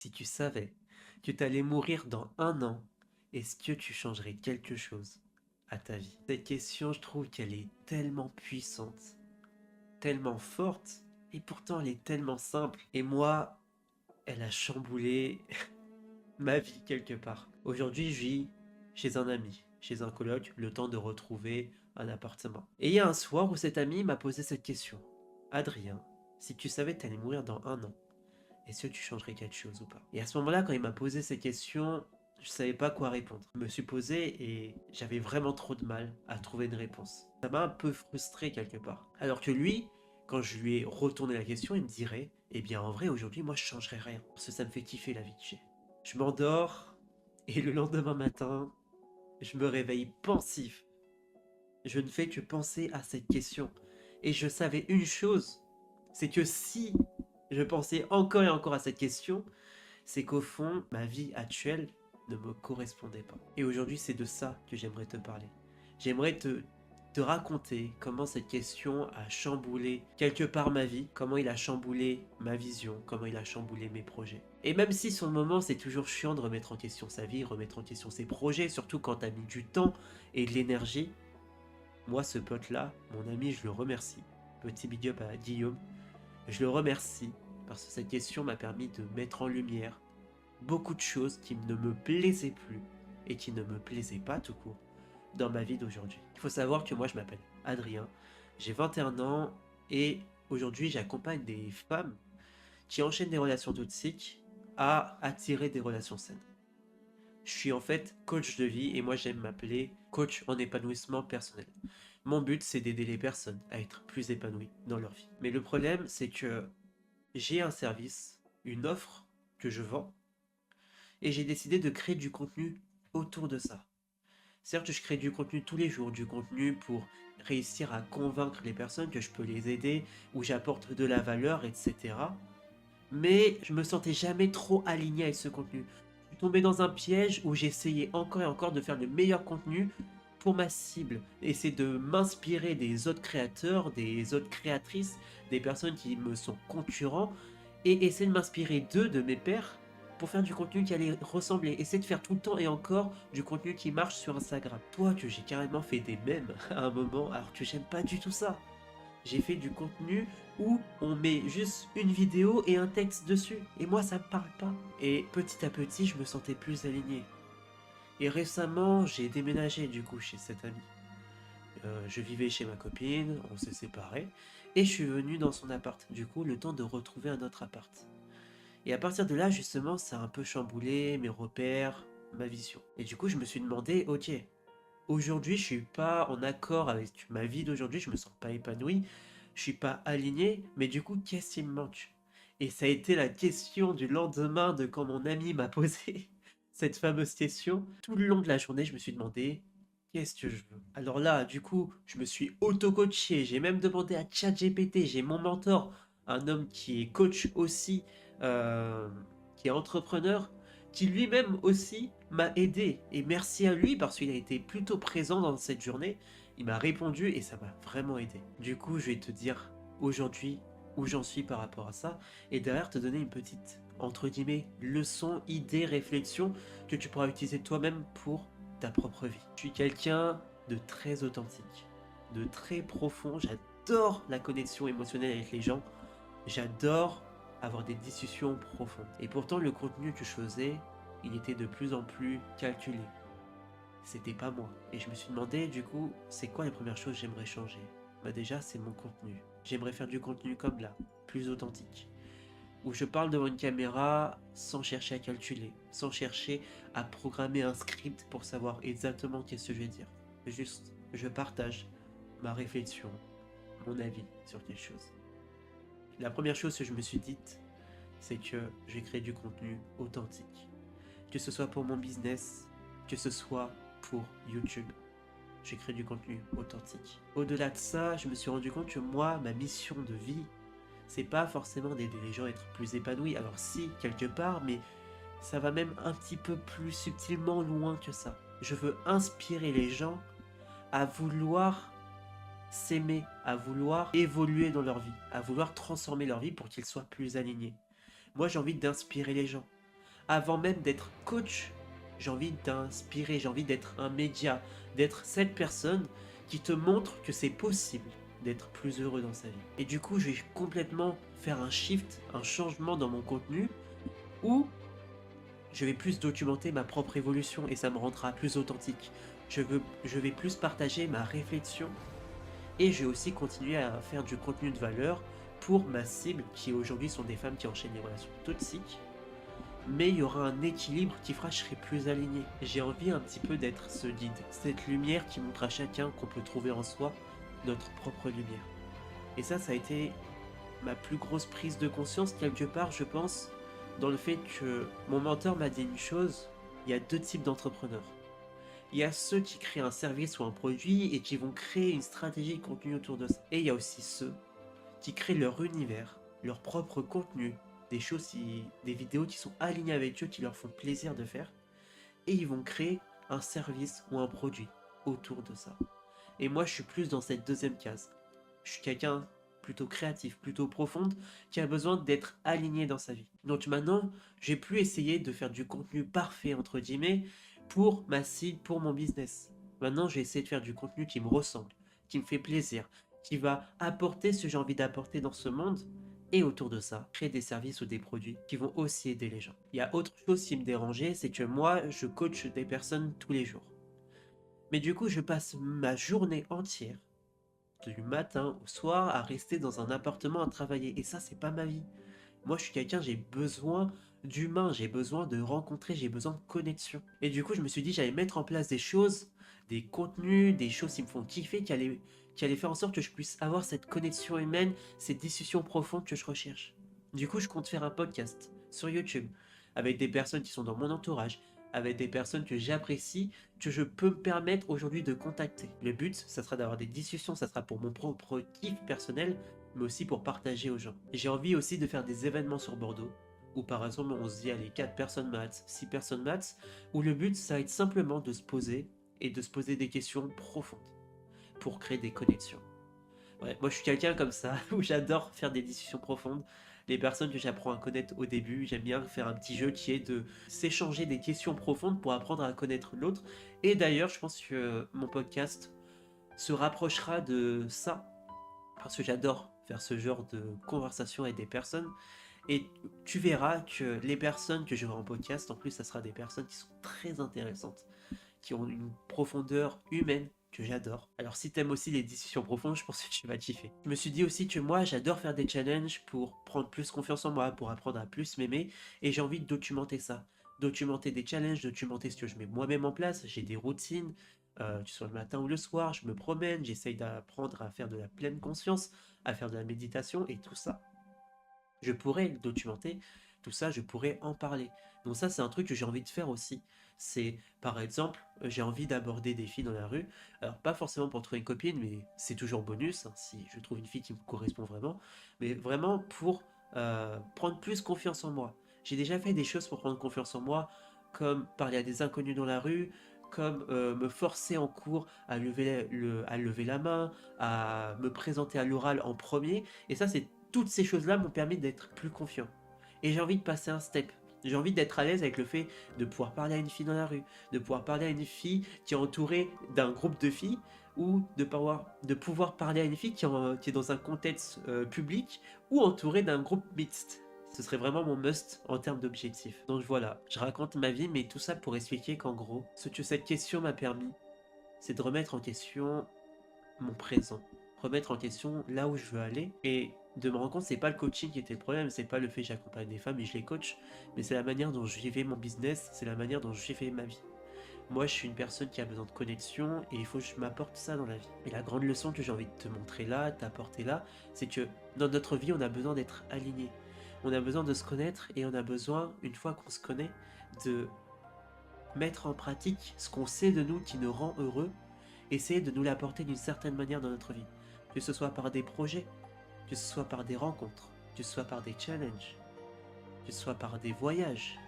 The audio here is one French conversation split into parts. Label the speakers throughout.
Speaker 1: Si tu savais que tu allais mourir dans 1 an, est-ce que tu changerais quelque chose à ta vie? Cette question, je trouve qu'elle est tellement puissante, tellement forte, et pourtant elle est tellement simple. Et moi, elle a chamboulé ma vie quelque part. Aujourd'hui, je vis chez un ami, chez un coloc, le temps de retrouver un appartement. Et il y a un soir où cet ami m'a posé cette question. Adrien, si tu savais que tu allais mourir dans 1 an, est-ce que tu changerais quelque chose ou pas? Et à ce moment-là, quand il m'a posé ces questions, je savais pas quoi répondre. Je me suis posé et j'avais vraiment trop de mal à trouver une réponse. Ça m'a un peu frustré quelque part. Alors que lui, quand je lui ai retourné la question, il me dirait, eh bien en vrai aujourd'hui moi je changerais rien. Parce que ça me fait kiffer la vie que j'ai. Je m'endors et le lendemain matin, je me réveille pensif. Je ne fais que penser à cette question. Et je savais une chose, c'est que si je pensais encore et encore à cette question, c'est qu'au fond, ma vie actuelle ne me correspondait pas. Et aujourd'hui, c'est de ça que j'aimerais te parler. J'aimerais te raconter comment cette question a chamboulé quelque part ma vie, comment il a chamboulé ma vision, comment il a chamboulé mes projets. Et même si sur le moment, c'est toujours chiant de remettre en question sa vie, remettre en question ses projets, surtout quand t'as mis du temps et de l'énergie, moi, ce pote-là, mon ami, je le remercie. Petit big up à Guillaume. Je le remercie parce que cette question m'a permis de mettre en lumière beaucoup de choses qui ne me plaisaient plus et qui ne me plaisaient pas tout court dans ma vie d'aujourd'hui. Il faut savoir que moi je m'appelle Adrien, j'ai 21 ans et aujourd'hui j'accompagne des femmes qui enchaînent des relations toxiques à attirer des relations saines. Je suis en fait coach de vie et moi j'aime m'appeler coach en épanouissement personnel. Mon but c'est d'aider les personnes à être plus épanouies dans leur vie. Mais le problème c'est que j'ai un service, une offre que je vends et j'ai décidé de créer du contenu autour de ça. Certes, je crée du contenu tous les jours, du contenu pour réussir à convaincre les personnes que je peux les aider, où j'apporte de la valeur, etc. Mais je me sentais jamais trop aligné avec ce contenu. Je suis tombé dans un piège où j'essayais encore et encore de faire le meilleur contenu pour ma cible. Essayer de m'inspirer des autres créateurs, des autres créatrices, des personnes qui me sont concurrents, et essayer de m'inspirer d'eux, de mes pairs, pour faire du contenu qui allait ressembler. Essayer de faire tout le temps et encore du contenu qui marche sur Instagram. Toi, que j'ai carrément fait des mèmes à un moment, alors que j'aime pas du tout ça. J'ai fait du contenu où on met juste une vidéo et un texte dessus. Et moi, ça me parle pas. Et petit à petit, je me sentais plus aligné. Et récemment, j'ai déménagé du coup chez cet ami. Je vivais chez ma copine, on s'est séparés, et je suis venu dans son appart. Du coup, le temps de retrouver un autre appart. Et à partir de là, justement, ça a un peu chamboulé mes repères, ma vision. Et du coup, je me suis demandé, ok, aujourd'hui, je suis pas en accord avec ma vie d'aujourd'hui, je me sens pas épanoui, je suis pas aligné, mais du coup, qu'est-ce qui me manque? Et ça a été la question du lendemain de quand mon ami m'a posé cette fameuse question. Tout le long de la journée, je me suis demandé, qu'est-ce que je veux? Alors là, du coup, je me suis auto-coaché, j'ai même demandé à ChatGPT, j'ai mon mentor, un homme qui est coach aussi, euh, qui est entrepreneur, qui lui-même aussi m'a aidé. Et merci à lui parce qu'il a été plutôt présent dans cette journée. Il m'a répondu et ça m'a vraiment aidé. Du coup, je vais te dire aujourd'hui où j'en suis par rapport à ça et derrière te donner une petite, entre guillemets, leçon, idée, réflexion que tu pourras utiliser toi-même pour ta propre vie. Je suis quelqu'un de très authentique, de très profond. J'adore la connexion émotionnelle avec les gens. J'adore avoir des discussions profondes. Et pourtant, le contenu que je faisais, il était de plus en plus calculé. C'était pas moi. Et je me suis demandé, du coup, c'est quoi les premières choses que j'aimerais changer? Bah déjà, c'est mon contenu. J'aimerais faire du contenu comme là, plus authentique. Où je parle devant une caméra sans chercher à calculer, sans chercher à programmer un script pour savoir exactement qu'est-ce que je vais dire. Juste, je partage ma réflexion, mon avis sur quelque chose. La première chose que je me suis dite, c'est que je vais créer du contenu authentique. Que ce soit pour mon business, que ce soit pour YouTube. J'ai créé du contenu authentique. Au-delà de ça, je me suis rendu compte que moi, ma mission de vie, c'est pas forcément d'aider les gens à être plus épanouis. Alors si, quelque part, mais ça va même un petit peu plus subtilement loin que ça. Je veux inspirer les gens à vouloir s'aimer, à vouloir évoluer dans leur vie, à vouloir transformer leur vie pour qu'ils soient plus alignés. Moi, j'ai envie d'inspirer les gens. avant même d'être coach, j'ai envie d'inspirer, j'ai envie d'être un média, d'être cette personne qui te montre que c'est possible d'être plus heureux dans sa vie. Et du coup, je vais complètement faire un shift, un changement dans mon contenu où je vais plus documenter ma propre évolution et ça me rendra plus authentique. Je vais plus partager ma réflexion et je vais aussi continuer à faire du contenu de valeur pour ma cible qui aujourd'hui sont des femmes qui enchaînent les relations toxiques. Mais il y aura un équilibre qui fera que je serai plus aligné. J'ai envie un petit peu d'être ce guide, cette lumière qui montre à chacun qu'on peut trouver en soi notre propre lumière. Et ça a été ma plus grosse prise de conscience quelque part, je pense, dans le fait que mon mentor m'a dit une chose, il y a deux types d'entrepreneurs. Il y a ceux qui créent un service ou un produit et qui vont créer une stratégie de contenu autour de ça. Et il y a aussi ceux qui créent leur univers, leur propre contenu, des choses, des vidéos qui sont alignées avec eux, qui leur font plaisir de faire. Et ils vont créer un service ou un produit autour de ça. Et moi, je suis plus dans cette deuxième case. Je suis quelqu'un plutôt créatif, plutôt profonde, qui a besoin d'être aligné dans sa vie. Donc maintenant, j'ai plus essayé de faire du contenu parfait, entre guillemets, pour ma cible, pour mon business. Maintenant, j'ai essayé de faire du contenu qui me ressemble, qui me fait plaisir, qui va apporter ce que j'ai envie d'apporter dans ce monde. Et autour de ça, créer des services ou des produits qui vont aussi aider les gens. Il y a autre chose qui me dérangeait, c'est que moi, je coach des personnes tous les jours. Mais du coup, je passe ma journée entière du matin au soir à rester dans un appartement à travailler. Et ça, c'est pas ma vie. Moi, je suis quelqu'un, j'ai besoin d'humain, j'ai besoin de rencontrer, j'ai besoin de connexion. Et du coup, je me suis dit, j'allais mettre en place des choses, des contenus, des choses qui me font kiffer, qui allaient faire en sorte que je puisse avoir cette connexion humaine, cette discussion profonde que je recherche. Du coup, je compte faire un podcast sur YouTube avec des personnes qui sont dans mon entourage, avec des personnes que j'apprécie, que je peux me permettre aujourd'hui de contacter. Le but, ça sera d'avoir des discussions, ça sera pour mon propre kiff personnel, mais aussi pour partager aux gens. J'ai envie aussi de faire des événements sur Bordeaux, où par exemple on se dit allez 4 personnes maths, 6 personnes maths, où le but ça va être simplement de se poser et de se poser des questions profondes pour créer des connexions. Ouais, moi je suis quelqu'un comme ça, où j'adore faire des discussions profondes. Les personnes que j'apprends à connaître au début, j'aime bien faire un petit jeu qui est de s'échanger des questions profondes pour apprendre à connaître l'autre. Et d'ailleurs, je pense que mon podcast se rapprochera de ça, parce que j'adore faire ce genre de conversation avec des personnes. Et tu verras que les personnes que j'aurai en podcast, en plus, ça sera des personnes qui sont très intéressantes, qui ont une profondeur humaine que j'adore. Alors si t'aimes aussi les discussions profondes, je pense que tu vas kiffer. Je me suis dit aussi que moi, j'adore faire des challenges pour prendre plus confiance en moi, pour apprendre à plus m'aimer, et j'ai envie de documenter ça. Documenter des challenges, documenter ce que je mets moi-même en place, j'ai des routines, que ce soit le matin ou le soir, je me promène, j'essaye d'apprendre à faire de la pleine conscience, à faire de la méditation, et tout ça, je pourrais le documenter, tout ça, je pourrais en parler. Donc ça, c'est un truc que j'ai envie de faire aussi. C'est, par exemple, j'ai envie d'aborder des filles dans la rue. Alors, pas forcément pour trouver une copine, mais c'est toujours bonus, hein, si je trouve une fille qui me correspond vraiment. Mais vraiment pour prendre plus confiance en moi. J'ai déjà fait des choses pour prendre confiance en moi, comme parler à des inconnus dans la rue, comme me forcer en cours à à lever la main, à me présenter à l'oral en premier. Et ça, c'est toutes ces choses-là m'ont permis d'être plus confiant. Et j'ai envie de passer un step. J'ai envie d'être à l'aise avec le fait de pouvoir parler à une fille dans la rue, de pouvoir parler à une fille qui est entourée d'un groupe de filles, ou de pouvoir parler à une fille qui est dans un contexte public, ou entourée d'un groupe mixte. Ce serait vraiment mon must en termes d'objectifs. Donc voilà, je raconte ma vie, mais tout ça pour expliquer qu'en gros, ce que cette question m'a permis, c'est de remettre en question mon présent, remettre en question là où je veux aller et de me rendre compte c'est pas le coaching qui était le problème, c'est pas le fait que j'accompagne des femmes et je les coach, mais c'est la manière dont je vivais mon business, c'est la manière dont je vivais ma vie. Moi, je suis une personne qui a besoin de connexion et il faut que je m'apporte ça dans la vie. Et la grande leçon que j'ai envie de te montrer là, t'apporter là, c'est que dans notre vie, on a besoin d'être aligné. On a besoin de se connaître et on a besoin, une fois qu'on se connaît, de mettre en pratique ce qu'on sait de nous qui nous rend heureux, essayer de nous l'apporter d'une certaine manière dans notre vie. Que ce soit par des projets, que ce soit par des rencontres, que ce soit par des challenges, que ce soit par des voyages,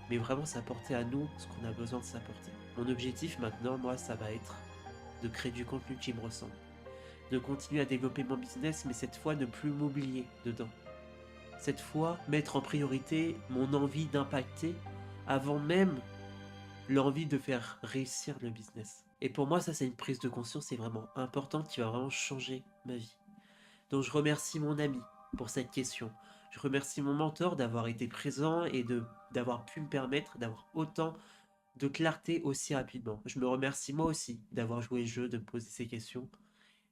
Speaker 1: mais vraiment s'apporter à nous ce qu'on a besoin de s'apporter. Mon objectif maintenant, moi, ça va être de créer du contenu qui me ressemble, de continuer à développer mon business, mais cette fois ne plus m'oublier dedans. Cette fois, mettre en priorité mon envie d'impacter avant même l'envie de faire réussir le business. Et pour moi, ça, c'est une prise de conscience, c'est vraiment important, qui va vraiment changer ma vie. Donc je remercie mon ami pour cette question. Je remercie mon mentor d'avoir été présent et d'avoir pu me permettre d'avoir autant de clarté aussi rapidement. Je me remercie moi aussi d'avoir joué le jeu, de me poser ces questions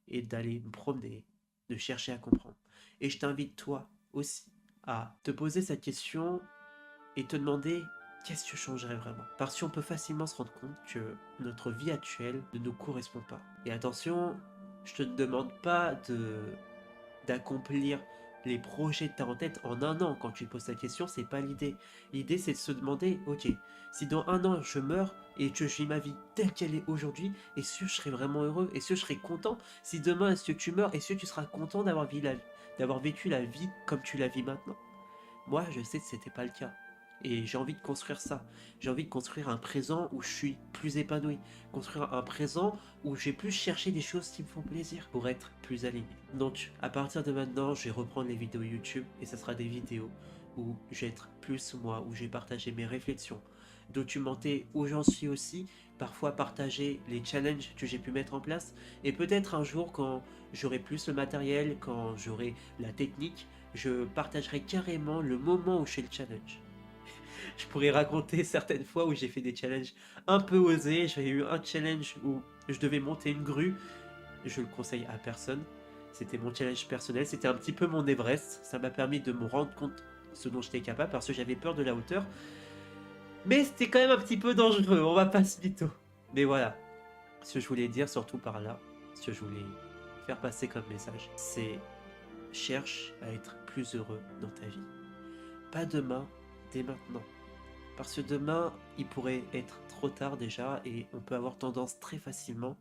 Speaker 1: et d'aller me promener, de chercher à comprendre. Et je t'invite toi aussi à te poser cette question et te demander qu'est-ce que tu changerais vraiment. Parce qu'on peut facilement se rendre compte que notre vie actuelle ne nous correspond pas. Et attention, je te demande pas d'accomplir les projets que tu as en tête en un an quand tu te poses ta question, c'est pas l'idée. L'idée c'est de se demander, ok, si dans un an je meurs et que je vis ma vie telle qu'elle est aujourd'hui, est-ce que je serai vraiment heureux? Est-ce que je serai content? Si demain est-ce que tu meurs, est-ce que tu seras content d'avoir vécu la vie comme tu la vis maintenant? Moi je sais que c'était pas le cas. Et j'ai envie de construire ça. J'ai envie de construire un présent où je suis plus épanoui. Construire un présent où j'ai plus cherché des choses qui me font plaisir pour être plus aligné. Donc, à partir de maintenant, je vais reprendre les vidéos YouTube et ça sera des vidéos où je vais être plus moi, où je vais partager mes réflexions, documenter où j'en suis aussi, parfois partager les challenges que j'ai pu mettre en place et peut-être un jour quand j'aurai plus le matériel, quand j'aurai la technique, je partagerai carrément le moment où je fais le challenge. Je pourrais raconter certaines fois où j'ai fait des challenges un peu osés. J'ai eu un challenge où je devais monter une grue. Je le conseille à personne. C'était mon challenge personnel. C'était un petit peu mon Everest. Ça m'a permis de me rendre compte ce dont j'étais capable parce que j'avais peur de la hauteur. Mais c'était quand même un petit peu dangereux. On va pas se mytho. Mais voilà. Ce que je voulais dire surtout par là, ce que je voulais faire passer comme message, c'est cherche à être plus heureux dans ta vie. Pas demain, dès maintenant. Parce que demain, il pourrait être trop tard déjà et on peut avoir tendance très facilement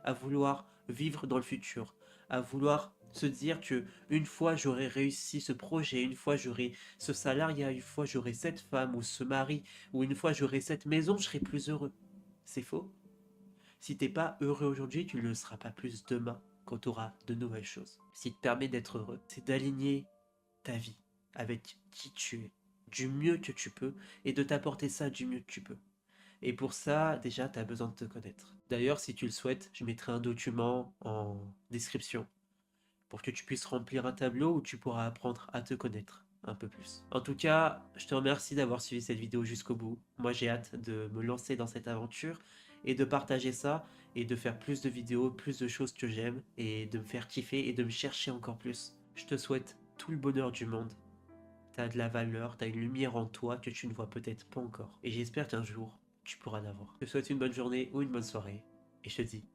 Speaker 1: à vouloir vivre dans le futur, à vouloir se dire que une fois j'aurai réussi ce projet, une fois j'aurai ce salariat, une fois j'aurai cette femme ou ce mari, ou une fois j'aurai cette maison, je serai plus heureux. C'est faux. Si t'es pas heureux aujourd'hui, tu ne le seras pas plus demain quand tu auras de nouvelles choses. Ce qui te permet d'être heureux, c'est d'aligner ta vie avec qui tu es du mieux que tu peux et de t'apporter ça du mieux que tu peux. Et pour ça, déjà, tu as besoin de te connaître. D'ailleurs, si tu le souhaites, je mettrai un document en description pour que tu puisses remplir un tableau où tu pourras apprendre à te connaître un peu plus. En tout cas, je te remercie d'avoir suivi cette vidéo jusqu'au bout. Moi, j'ai hâte de me lancer dans cette aventure et de partager ça et de faire plus de vidéos, plus de choses que j'aime et de me faire kiffer et de me chercher encore plus. Je te souhaite tout le bonheur du monde. T'as de la valeur, t'as une lumière en toi que tu ne vois peut-être pas encore. Et j'espère qu'un jour, tu pourras l'avoir. Je te souhaite une bonne journée ou une bonne soirée. Et je te dis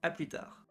Speaker 1: à plus tard.